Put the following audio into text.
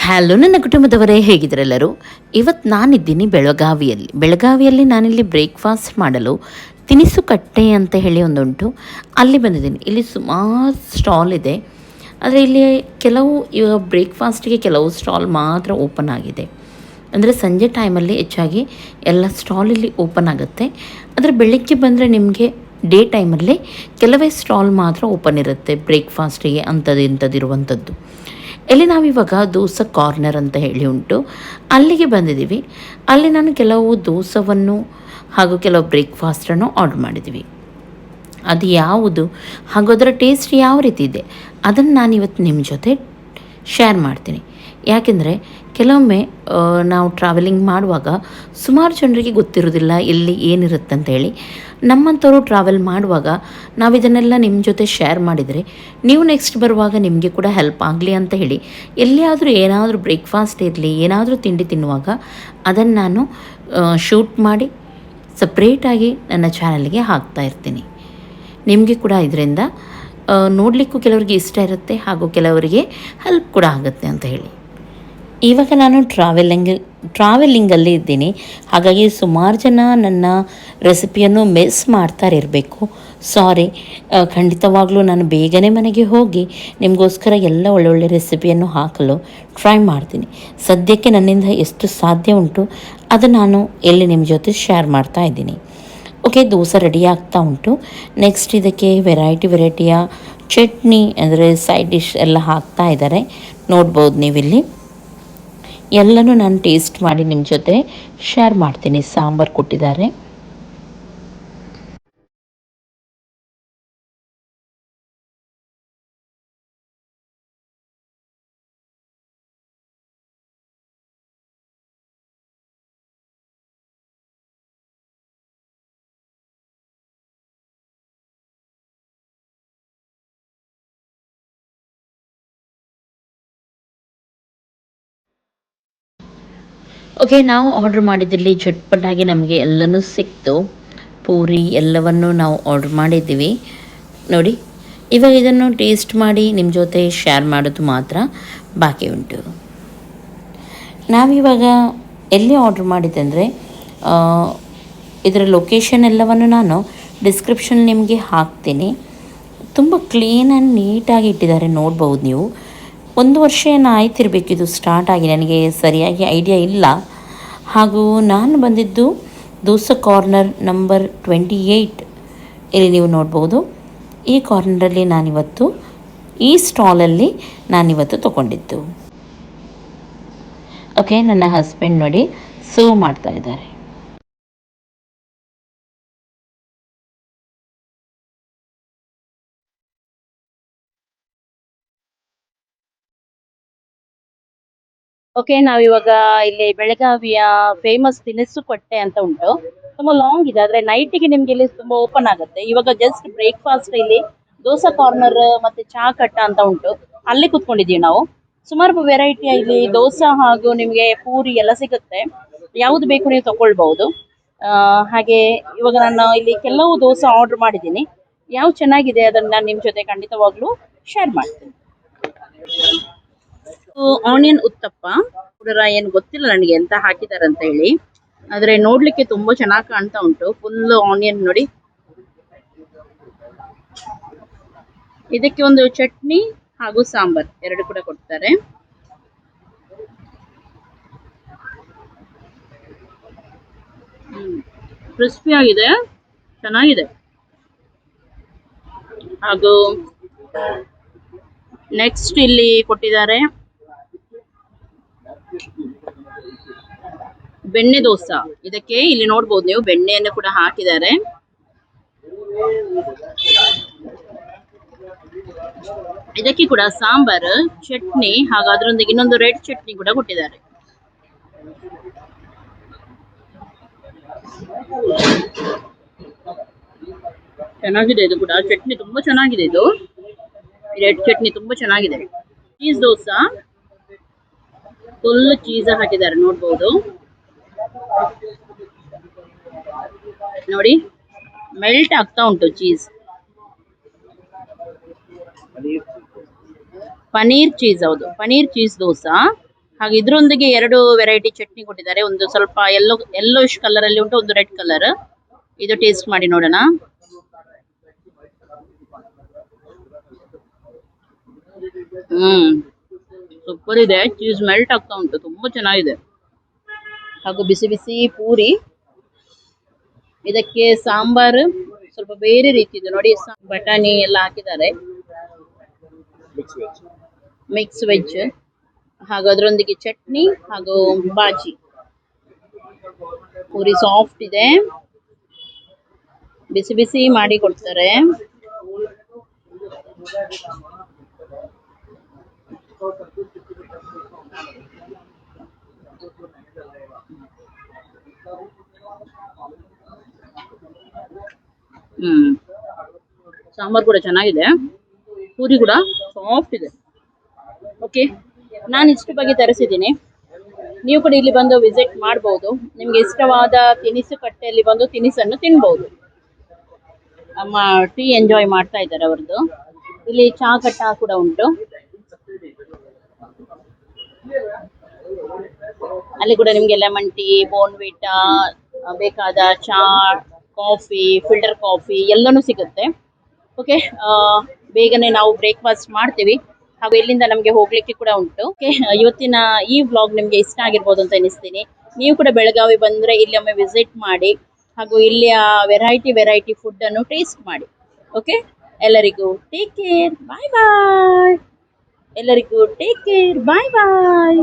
Hello ನನ್ನ ಕುಟುಂಬದವರೇ, ಹೇಗಿದ್ದರೆಲ್ಲರೂ? ಇವತ್ತು ನಾನಿದ್ದೀನಿ ಬೆಳಗಾವಿಯಲ್ಲಿ ನಾನಿಲ್ಲಿ ಬ್ರೇಕ್ಫಾಸ್ಟ್ ಮಾಡಲು ತಿನಿಸು ಕಟ್ಟೆ ಅಂತ ಹೇಳಿ ಒಂದುಂಟು, ಅಲ್ಲಿ ಬಂದಿದ್ದೀನಿ. ಇಲ್ಲಿ ಸುಮಾರು ಸ್ಟಾಲ್ ಇದೆ, ಆದರೆ ಇಲ್ಲಿ ಕೆಲವು ಬ್ರೇಕ್ಫಾಸ್ಟಿಗೆ ಕೆಲವು ಸ್ಟಾಲ್ ಮಾತ್ರ ಓಪನ್ ಆಗಿದೆ. ಅಂದರೆ ಸಂಜೆ ಟೈಮಲ್ಲಿ ಹೆಚ್ಚಾಗಿ ಎಲ್ಲ ಸ್ಟಾಲ್ ಇಲ್ಲಿ ಓಪನ್ ಆಗುತ್ತೆ. ಆದರೆ ಬೆಳಗ್ಗೆ ಬಂದರೆ ನಿಮಗೆ ಡೇ ಟೈಮಲ್ಲಿ ಕೆಲವೇ ಸ್ಟಾಲ್ ಮಾತ್ರ ಓಪನ್ ಇರುತ್ತೆ ಬ್ರೇಕ್ಫಾಸ್ಟಿಗೆ ಇಂಥದ್ದಿರುವಂಥದ್ದು. ಇಲ್ಲಿ ನಾವಿವಾಗ ದೋಸೆ ಕಾರ್ನರ್ ಅಂತ ಹೇಳಿ ಉಂಟು, ಅಲ್ಲಿಗೆ ಬಂದಿದ್ದೀವಿ. ಅಲ್ಲಿ ನಾನು ಕೆಲವು ದೋಸೆಯನ್ನು ಹಾಗೂ ಕೆಲವು ಬ್ರೇಕ್ಫಾಸ್ಟನ್ನು ಆರ್ಡ್ರ್ ಮಾಡಿದ್ದೀವಿ. ಅದು ಯಾವುದು ಹಾಗೂ ಅದರ ಟೇಸ್ಟ್ ಯಾವ ರೀತಿ ಇದೆ ಅದನ್ನು ನಾನಿವತ್ತು ನಿಮ್ಮ ಜೊತೆ ಶೇರ್ ಮಾಡ್ತೀನಿ. ಯಾಕೆಂದರೆ ಕೆಲವೊಮ್ಮೆ ನಾವು ಟ್ರಾವೆಲಿಂಗ್ ಮಾಡುವಾಗ ಸುಮಾರು ಜನರಿಗೆ ಗೊತ್ತಿರೋದಿಲ್ಲ ಎಲ್ಲಿ ಏನಿರುತ್ತೆ ಅಂತ ಹೇಳಿ. ನಮ್ಮಂಥವ್ರು ಟ್ರಾವೆಲ್ ಮಾಡುವಾಗ ನಾವು ಇದನ್ನೆಲ್ಲ ನಿಮ್ಮ ಜೊತೆ ಶೇರ್ ಮಾಡಿದರೆ ನೀವು ನೆಕ್ಸ್ಟ್ ಬರುವಾಗ ನಿಮಗೆ ಕೂಡ ಹೆಲ್ಪ್ ಆಗಲಿ ಅಂತ ಹೇಳಿ, ಎಲ್ಲಿಯಾದರೂ ಏನಾದರೂ ಬ್ರೇಕ್ಫಾಸ್ಟ್ ಇರಲಿ, ಏನಾದರೂ ತಿಂಡಿ ತಿನ್ನುವಾಗ ಅದನ್ನು ನಾನು ಶೂಟ್ ಮಾಡಿ ಸಪ್ರೇಟಾಗಿ ನನ್ನ ಚಾನಲ್ಗೆ ಹಾಕ್ತಾ ಇರ್ತೀನಿ. ನಿಮಗೆ ಕೂಡ ಇದರಿಂದ ನೋಡಲಿಕ್ಕೂ ಕೆಲವರಿಗೆ ಇಷ್ಟ ಇರುತ್ತೆ ಹಾಗೂ ಕೆಲವರಿಗೆ ಹೆಲ್ಪ್ ಕೂಡ ಆಗುತ್ತೆ ಅಂತ ಹೇಳಿ. ಇವಾಗ ನಾನು ಟ್ರಾವೆಲಿಂಗಲ್ಲಿ ಇದ್ದೀನಿ, ಹಾಗಾಗಿ ಸುಮಾರು ಜನ ನನ್ನ ರೆಸಿಪಿಯನ್ನು ಮಿಸ್ ಮಾಡ್ತಾರಿರಬೇಕು. ಸಾರಿ. ಖಂಡಿತವಾಗಲೂ ನಾನು ಬೇಗನೆ ಮನೆಗೆ ಹೋಗಿ ನಿಮಗೋಸ್ಕರ ಎಲ್ಲ ಒಳ್ಳೊಳ್ಳೆ ರೆಸಿಪಿಯನ್ನು ಹಾಕಲು ಟ್ರೈ ಮಾಡ್ತೀನಿ. ಸದ್ಯಕ್ಕೆ ನನ್ನಿಂದ ಎಷ್ಟು ಸಾಧ್ಯ ಉಂಟು ಅದು ನಾನು ಎಲ್ಲಿ ನಿಮ್ಮ ಜೊತೆ ಶೇರ್ ಮಾಡ್ತಾ ಇದ್ದೀನಿ. ಓಕೆ, ದೋಸೆ ರೆಡಿ ಆಗ್ತಾ ಉಂಟು. ನೆಕ್ಸ್ಟ್ ಇದಕ್ಕೆ ವೆರೈಟಿಯ ಚಟ್ನಿ ಅಂದರೆ ಸೈಡ್ ಡಿಶ್ ಎಲ್ಲ ಹಾಕ್ತಾ ಇದ್ದಾರೆ, ನೋಡ್ಬೋದು ನೀವಿಲ್ಲಿ. ಎಲ್ಲನೂ ನಾನು ಟೇಸ್ಟ್ ಮಾಡಿ ನಿಮ್ಮ ಜೊತೆ ಶೇರ್ ಮಾಡ್ತೀನಿ. ಸಾಂಬಾರು ಕೊಟ್ಟಿದ್ದಾರೆ. ಓಕೆ, ನಾವು ಆರ್ಡ್ರ್ ಮಾಡಿದ್ದಲ್ಲಿ ಝಟ್ಪಟಾಗಿ ನಮಗೆ ಎಲ್ಲನೂ ಸಿಕ್ತು. ಪೂರಿ ಎಲ್ಲವನ್ನು ನಾವು ಆರ್ಡ್ರ್ ಮಾಡಿದ್ದೀವಿ. ನೋಡಿ, ಇವಾಗ ಇದನ್ನು ಟೇಸ್ಟ್ ಮಾಡಿ ನಿಮ್ಮ ಜೊತೆ ಶೇರ್ ಮಾಡೋದು ಮಾತ್ರ ಬಾಕಿ ಉಂಟು. ನಾವಿವಾಗ ಎಲ್ಲಿ ಆರ್ಡ್ರ್ ಮಾಡಿದ್ದೆ ಅಂದರೆ ಇದರ ಲೊಕೇಶನ್ ಎಲ್ಲವನ್ನು ನಾನು ಡಿಸ್ಕ್ರಿಪ್ಷನ್ ನಿಮಗೆ ಹಾಕ್ತೀನಿ. ತುಂಬ ಕ್ಲೀನ್ ಆ್ಯಂಡ್ ನೀಟಾಗಿ ಇಟ್ಟಿದ್ದಾರೆ, ನೋಡ್ಬೋದು ನೀವು. 1 ವರ್ಷ ಏನು ಆಯ್ತಿರಬೇಕು ಇದು ಸ್ಟಾರ್ಟ್ ಆಗಿ, ನನಗೆ ಸರಿಯಾಗಿ ಐಡಿಯಾ ಇಲ್ಲ. ಹಾಗೂ ನಾನು ಬಂದಿದ್ದು ದೋಸೆ ಕಾರ್ನರ್ ನಂಬರ್ 28 ಇಲ್ಲಿ ನೀವು ನೋಡ್ಬೋದು. ಈ ಕಾರ್ನರಲ್ಲಿ ನಾನಿವತ್ತು ಈ ಸ್ಟಾಲಲ್ಲಿ ನಾನಿವತ್ತು ತೊಗೊಂಡಿದ್ದು. ಓಕೆ, ನನ್ನ ಹಸ್ಬೆಂಡ್ ನೋಡಿ ಸರ್ವ್ ಮಾಡ್ತಾ ಇದ್ದಾರೆ. ಓಕೆ, ನಾವಿವಾಗ ಇಲ್ಲಿ ಬೆಳಗಾವಿಯ ಫೇಮಸ್ ತಿನಿಸು ಕೊಟ್ಟೆ ಅಂತ ಉಂಟು. ತುಂಬಾ ಲಾಂಗ್ ಇದೆ, ಆದ್ರೆ ನೈಟಿಗೆ ನಿಮ್ಗೆ ಇಲ್ಲಿ ತುಂಬಾ ಓಪನ್ ಆಗುತ್ತೆ. ಇವಾಗ ಜಸ್ಟ್ ಬ್ರೇಕ್ಫಾಸ್ಟ್ ಇಲ್ಲಿ ದೋಸಾ ಕಾರ್ನರ್ ಮತ್ತೆ ಚಾ ಕಟ್ಟ ಅಂತ ಉಂಟು, ಅಲ್ಲಿ ಕುತ್ಕೊಂಡಿದೀವಿ ನಾವು. ಸುಮಾರು ವೆರೈಟಿಯ ಇಲ್ಲಿ ದೋಸಾ ಹಾಗೂ ನಿಮ್ಗೆ ಪೂರಿ ಎಲ್ಲ ಸಿಗುತ್ತೆ, ಯಾವ್ದು ಬೇಕು ನೀವು ತಗೊಳ್ಬಹುದು. ಹಾಗೆ ಇವಾಗ ನಾನು ಇಲ್ಲಿ ಕೆಲವು ದೋಸೆ ಆರ್ಡರ್ ಮಾಡಿದ್ದೀನಿ. ಯಾವ್ದು ಚೆನ್ನಾಗಿದೆ ಅದನ್ನ ನಾನು ನಿಮ್ ಜೊತೆ ಖಂಡಿತವಾಗ್ಲೂ ಶೇರ್ ಮಾಡ್ತೀನಿ. ಆನಿಯನ್ ಉತ್ತಪ್ಪ ಪುಡರ ಏನು ಗೊತ್ತಿಲ್ಲ ನನಗೆ ಎಂತ ಹಾಕಿದ್ದಾರೆ ಅಂತ ಹೇಳಿ, ಆದ್ರೆ ನೋಡ್ಲಿಕ್ಕೆ ತುಂಬಾ ಚೆನ್ನಾಗಿ ಕಾಣ್ತಾ ಉಂಟು. ಫುಲ್ ಆನಿಯನ್ ನೋಡಿ. ಇದಕ್ಕೆ ಒಂದು ಚಟ್ನಿ ಹಾಗೂ ಸಾಂಬಾರ್ ಎರಡು ಕೂಡ ಕೊಡ್ತಾರೆ. ಕ್ರಿಸ್ಪಿ ಆಗಿದೆ, ಚೆನ್ನಾಗಿದೆ. ಹಾಗೂ ನೆಕ್ಸ್ಟ್ ಇಲ್ಲಿ ಕೊಟ್ಟಿದ್ದಾರೆ ಬೆಣ್ಣೆ ದೋಸಾ. ಇದಕ್ಕೆ ಇಲ್ಲಿ ನೋಡ್ಬೋದು ನೀವು, ಬೆಣ್ಣೆಯನ್ನು ಕೂಡ ಹಾಕಿದ್ದಾರೆ. ಇದಕ್ಕೆ ಕೂಡ ಸಾಂಬಾರ್, ಚಟ್ನಿ ಹಾಗೂ ಅದರೊಂದಿಗೆ ಇನ್ನೊಂದು ರೆಡ್ ಚಟ್ನಿ ಕೂಡ ಕೊಟ್ಟಿದ್ದಾರೆ. ಚೆನ್ನಾಗಿದೆ ಇದು ಕೂಡ, ಚಟ್ನಿ ತುಂಬಾ ಚೆನ್ನಾಗಿದೆ. ಇದು ರೆಡ್ ಚಟ್ನಿ ತುಂಬಾ ಚೆನ್ನಾಗಿದೆ. ಚೀಸ್ ದೋಸಾ, ಫುಲ್ ಚೀಸ್ ಹಾಕಿದ್ದಾರೆ, ನೋಡ್ಬೋದು ನೋಡಿ, ಮೆಲ್ಟ್ ಆಗ್ತಾ ಉಂಟು ಚೀಸ್. ಪನೀರ್ ಚೀಸ್, ಹೌದು ಪನೀರ್ ಚೀಸ್ ದೋಸಾ. ಹಾಗೆ ಇದ್ರೊಂದಿಗೆ ಎರಡು ವೆರೈಟಿ ಚಟ್ನಿ ಕೊಟ್ಟಿದ್ದಾರೆ. ಒಂದು ಸ್ವಲ್ಪ ಯೆಲ್ಲೋಯಿಶ್ ಕಲರ್ ಅಲ್ಲಿ ಉಂಟು, ಒಂದು ರೆಡ್ ಕಲರ್. ಇದು ಟೇಸ್ಟ್ ಮಾಡಿ ನೋಡೋಣ. ಹ್ಮ್, ಸೂಪರ್ ಇದೆ. ಚೀಸ್ ಮೆಲ್ಟ್ ಆಗ್ತಾ ಉಂಟು, ತುಂಬಾ ಚೆನ್ನಾಗಿದೆ. ಹಾಗೂ ಬಿಸಿ ಬಿಸಿ ಪೂರಿ, ಇದಕ್ಕೆ ಸಾಂಬಾರು ಸ್ವಲ್ಪ ಬೇರೆ ರೀತಿ ಇದೆ ನೋಡಿ. ಬಟಾಣಿ ಎಲ್ಲ ಹಾಕಿದ್ದಾರೆ, ಮಿಕ್ಸ್ ವೆಜ್. ಹಾಗೂ ಅದರೊಂದಿಗೆ ಚಟ್ನಿ ಹಾಗೂ ಬಾಜಿ. ಪೂರಿ ಸಾಫ್ಟ್ ಇದೆ, ಬಿಸಿ ಬಿಸಿ ಮಾಡಿ ಕೊಡ್ತಾರೆ. ಹ್ಮ್, ಸಾಂಬಾರ್ ಕೂಡ ಚೆನ್ನಾಗಿದೆ, ಪೂರಿ ಕೂಡ ಸಾಫ್ಟ್ ಇದೆ. ಓಕೆ, ನಾನು ಇಷ್ಟು ಬಗ್ಗೆ ತರಿಸಿದ್ದೀನಿ. ನೀವು ಕೂಡ ಇಲ್ಲಿ ಬಂದು ವಿಸಿಟ್ ಮಾಡಬಹುದು. ನಿಮ್ಗೆ ಇಷ್ಟವಾದ ತಿನಿಸು ಕಟ್ಟೆಯಲ್ಲಿ ಬಂದು ತಿನಿಸನ್ನು ತಿನ್ಬಹುದು. ಅಮ್ಮ ಟೀ ಎಂಜಾಯ್ ಮಾಡ್ತಾ ಇದ್ದಾರೆ ಅವ್ರದ್ದು. ಇಲ್ಲಿ ಚಾ ಕಟ್ಟ ಕೂಡ ಉಂಟು. ಅಲ್ಲಿ ಕೂಡ ನಿಮ್ಗೆ ಲೆಮನ್ ಟೀ, ಬೋನ್ವಿಟಾ, ಬೇಕಾದ ಚಾ, ಕಾಫಿ, ಫಿಲ್ಟರ್ ಕಾಫಿ ಎಲ್ಲನೂ ಸಿಗುತ್ತೆ. ಓಕೆ, ಬೇಗನೆ ನಾವು ಬ್ರೇಕ್ಫಾಸ್ಟ್ ಮಾಡ್ತೀವಿ. ಹಾಗೂ ಇಲ್ಲಿಂದ ನಮಗೆ ಹೋಗ್ಲಿಕ್ಕೆ ಕೂಡ ಉಂಟು. ಓಕೆ, ಇವತ್ತಿನ ಈ ವ್ಲಾಗ್ ನಿಮ್ಗೆ ಇಷ್ಟ ಆಗಿರ್ಬೋದು ಅಂತ ಎನಿಸ್ತೀನಿ. ನೀವು ಕೂಡ ಬೆಳಗಾವಿ ಬಂದ್ರೆ ಇಲ್ಲಿ ಒಮ್ಮೆ ವಿಸಿಟ್ ಮಾಡಿ, ಹಾಗೂ ಇಲ್ಲಿಯ ವೆರೈಟಿ ಫುಡ್ ಅನ್ನು ಟೇಸ್ಟ್ ಮಾಡಿ. ಓಕೆ, ಎಲ್ಲರಿಗೂ ಟೇಕ್ ಕೇರ್, ಬಾಯ್ ಬಾಯ್. ಎಲ್ಲರಿಗೂ ಟೇಕ್ ಕೇರ್, ಬಾಯ್ ಬಾಯ್.